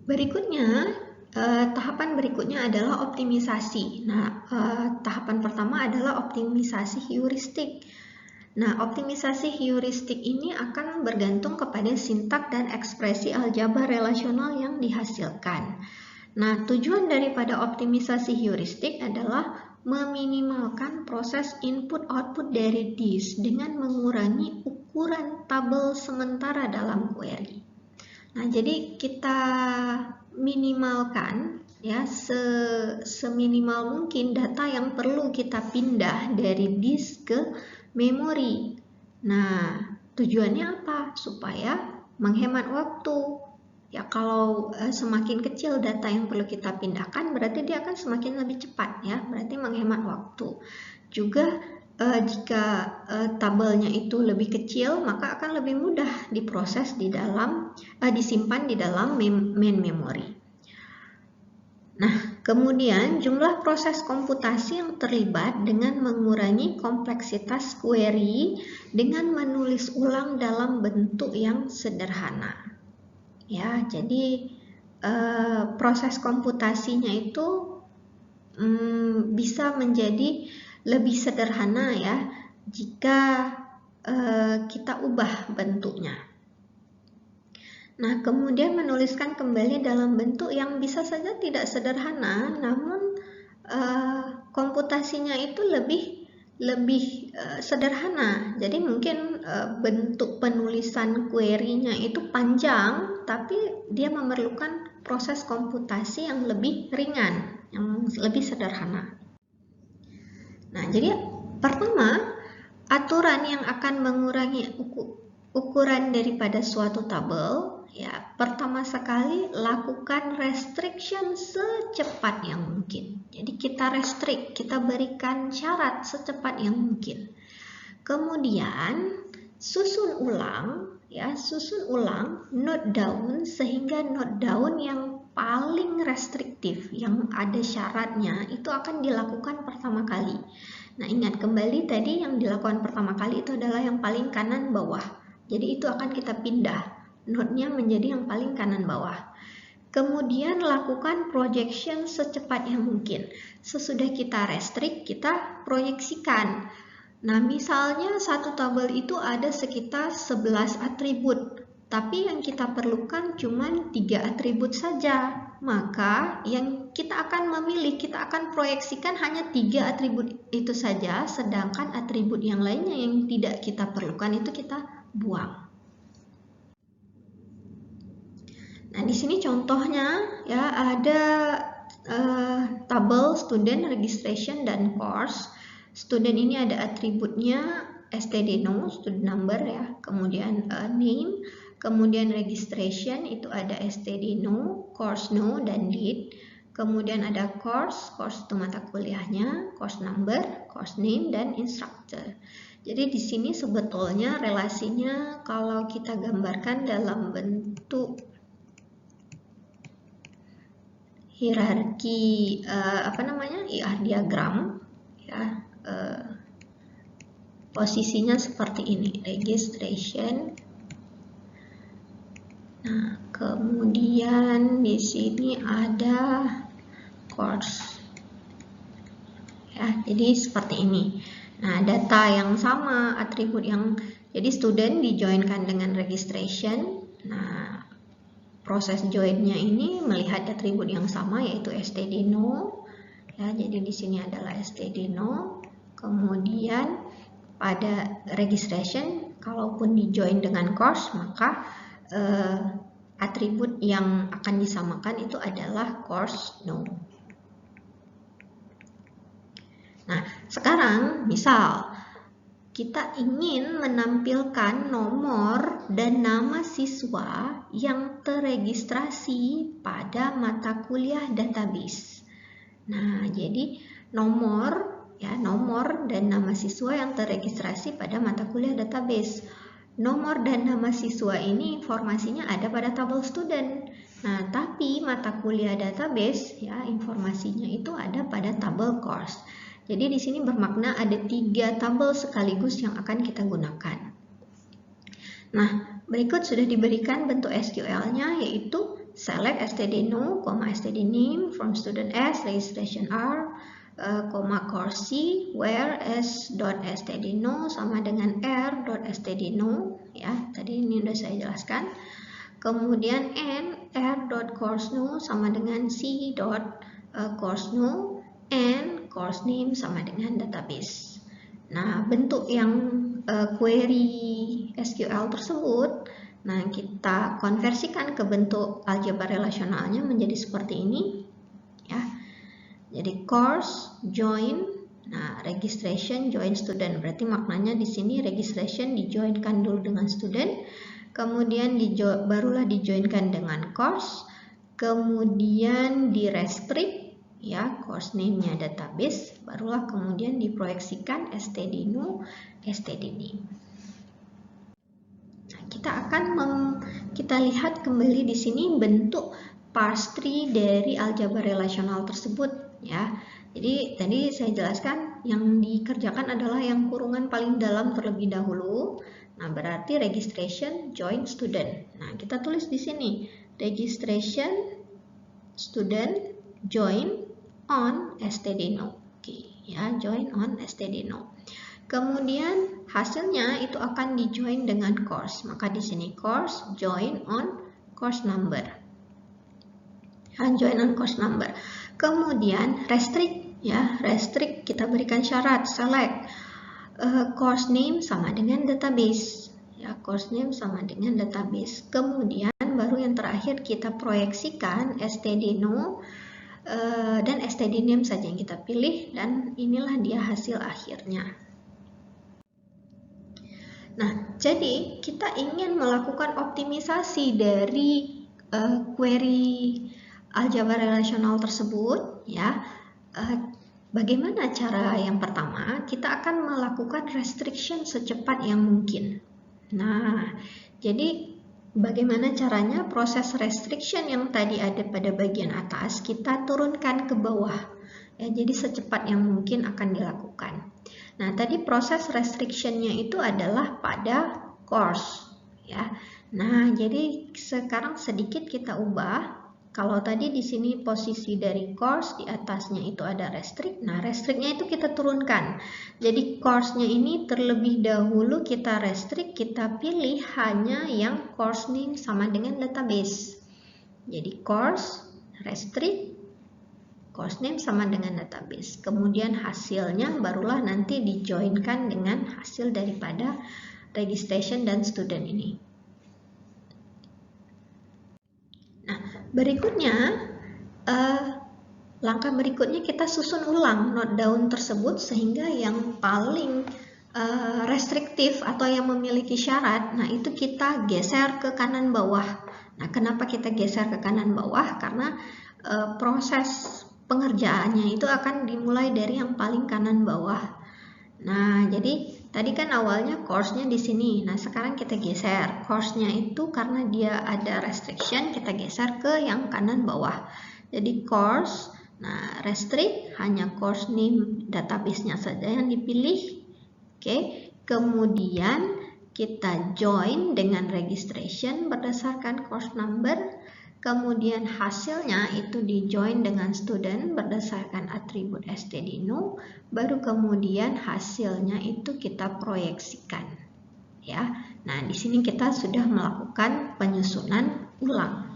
Berikutnya, tahapan berikutnya adalah optimisasi. Nah, tahapan pertama adalah optimisasi heuristik. Nah, optimisasi heuristik ini akan bergantung kepada sintak dan ekspresi aljabar relasional yang dihasilkan. Nah, tujuan daripada optimisasi heuristik adalah meminimalkan proses input-output dari disk dengan mengurangi ukuran tabel sementara dalam query. Nah, jadi kita minimalkan ya seminimal mungkin data yang perlu kita pindah dari disk ke memori. Nah, tujuannya apa? Supaya menghemat waktu. Ya, kalau semakin kecil data yang perlu kita pindahkan, berarti dia akan semakin lebih cepat ya, berarti menghemat waktu. Juga jika tabelnya itu lebih kecil, maka akan lebih mudah diproses di dalam disimpan di dalam main memory. Nah, kemudian jumlah proses komputasi yang terlibat dengan mengurangi kompleksitas query dengan menulis ulang dalam bentuk yang sederhana. Ya, jadi proses komputasinya itu bisa menjadi lebih sederhana ya jika kita ubah bentuknya. Nah, kemudian menuliskan kembali dalam bentuk yang bisa saja tidak sederhana, namun komputasinya itu lebih sederhana. Jadi mungkin bentuk penulisan query-nya itu panjang, tapi dia memerlukan proses komputasi yang lebih ringan, yang lebih sederhana. Nah, jadi pertama, aturan yang akan mengurangi ukuran daripada suatu tabel, ya, pertama sekali lakukan restriction secepat yang mungkin. Jadi kita restrict, kita berikan syarat secepat yang mungkin. Kemudian susun ulang, ya, susun ulang note down sehingga note down yang paling restriktif, yang ada syaratnya, itu akan dilakukan pertama kali. Nah, ingat kembali tadi yang dilakukan pertama kali itu adalah yang paling kanan bawah. Jadi itu akan kita pindah note-nya menjadi yang paling kanan bawah. Kemudian lakukan projection secepat yang mungkin. Sesudah kita restrict, kita proyeksikan. Nah, misalnya satu tabel itu ada sekitar 11 atribut. Tapi yang kita perlukan cuma 3 atribut saja. Maka yang kita akan memilih, kita akan proyeksikan hanya 3 atribut itu saja, sedangkan atribut yang lainnya yang tidak kita perlukan itu kita buang. Nah, di sini contohnya ya ada tabel student registration dan course. Student ini ada atributnya std_no, student number ya, kemudian name, kemudian registration itu ada std_no, course no, dan date. Kemudian ada course itu mata kuliahnya, course number, course name, dan instructor. Jadi di sini sebetulnya relasinya kalau kita gambarkan dalam bentuk hierarki diagram ya, posisinya seperti ini, registration. Nah, kemudian di sini ada course ya, jadi seperti ini. Nah, data yang sama, atribut yang jadi student dijoinkan dengan registration. Nah, proses joinnya ini melihat atribut yang sama yaitu std_no ya, jadi di sini adalah std_no. Kemudian pada registration kalaupun dijoin dengan course, maka atribut yang akan disamakan itu adalah course no. Nah, sekarang misal kita ingin menampilkan nomor dan nama siswa yang terregistrasi pada mata kuliah database. Nah, jadi nomor dan nama siswa yang terregistrasi pada mata kuliah database. Nomor dan nama siswa ini informasinya ada pada tabel student. Nah, tapi mata kuliah database ya informasinya itu ada pada tabel course. Jadi di sini bermakna ada 3 tabel sekaligus yang akan kita gunakan. Nah, berikut sudah diberikan bentuk SQL-nya, yaitu select std_no, std_name from student S, registration R, course C, where s.std_no sama dengan r.std_no, ya, tadi ini sudah saya jelaskan. Kemudian n r.course_no sama dengan c.course_no, and course name sama dengan database. Nah, bentuk yang query SQL tersebut, nah kita konversikan ke bentuk aljabar relasionalnya menjadi seperti ini, ya. Jadi course join, nah registration join student, berarti maknanya di sini registration dijoinkan dulu dengan student, kemudian barulah dijoinkan dengan course, kemudian di restrict, ya, course name-nya database, barulah kemudian diproyeksikan std_no, std_name. Nah, kita lihat kembali di sini bentuk parse tree dari aljabar relasional tersebut, ya. Jadi tadi saya jelaskan yang dikerjakan adalah yang kurungan paling dalam terlebih dahulu. Nah, berarti registration join student. Nah, kita tulis di sini registration student join on std_no. Oke, ya, join on std_no. Kemudian hasilnya itu akan dijoin dengan course. Maka di sini course join on course number. Join on course number. Kemudian restrict, ya, restrict kita berikan syarat select course name sama dengan database, ya, course name sama dengan database. Kemudian baru yang terakhir kita proyeksikan std_no dan std_name saja yang kita pilih, dan inilah dia hasil akhirnya. Nah, jadi kita ingin melakukan optimisasi dari query aljabar relasional tersebut, ya. Bagaimana cara yang pertama? Kita akan melakukan restriction secepat yang mungkin. Nah, jadi bagaimana caranya? Proses restriction yang tadi ada pada bagian atas kita turunkan ke bawah, ya, jadi secepat yang mungkin akan dilakukan. Nah, tadi proses restriction-nya itu adalah pada course, ya. Nah, jadi sekarang sedikit kita ubah. Kalau tadi di sini posisi dari course di atasnya itu ada restrict, nah restrict-nya itu kita turunkan. Jadi course-nya ini terlebih dahulu kita restrict, kita pilih hanya yang course name sama dengan database. Jadi course, restrict, course name sama dengan database. Kemudian hasilnya barulah nanti dijoinkan dengan hasil daripada registration dan student ini. Nah, berikutnya, langkah berikutnya kita susun ulang note down tersebut sehingga yang paling restriktif atau yang memiliki syarat, nah itu kita geser ke kanan bawah. Nah, kenapa kita geser ke kanan bawah? Karena proses pengerjaannya itu akan dimulai dari yang paling kanan bawah. Nah, jadi tadi kan awalnya course-nya di sini. Nah, sekarang kita geser. Course-nya itu karena dia ada restriction, kita geser ke yang kanan bawah. Jadi course, nah restrict hanya course name database-nya saja yang dipilih. Oke, kemudian kita join dengan registration berdasarkan course number. Kemudian hasilnya itu di join dengan student berdasarkan atribut std_no, baru kemudian hasilnya itu kita proyeksikan, ya. Nah, di sini kita sudah melakukan penyusunan ulang.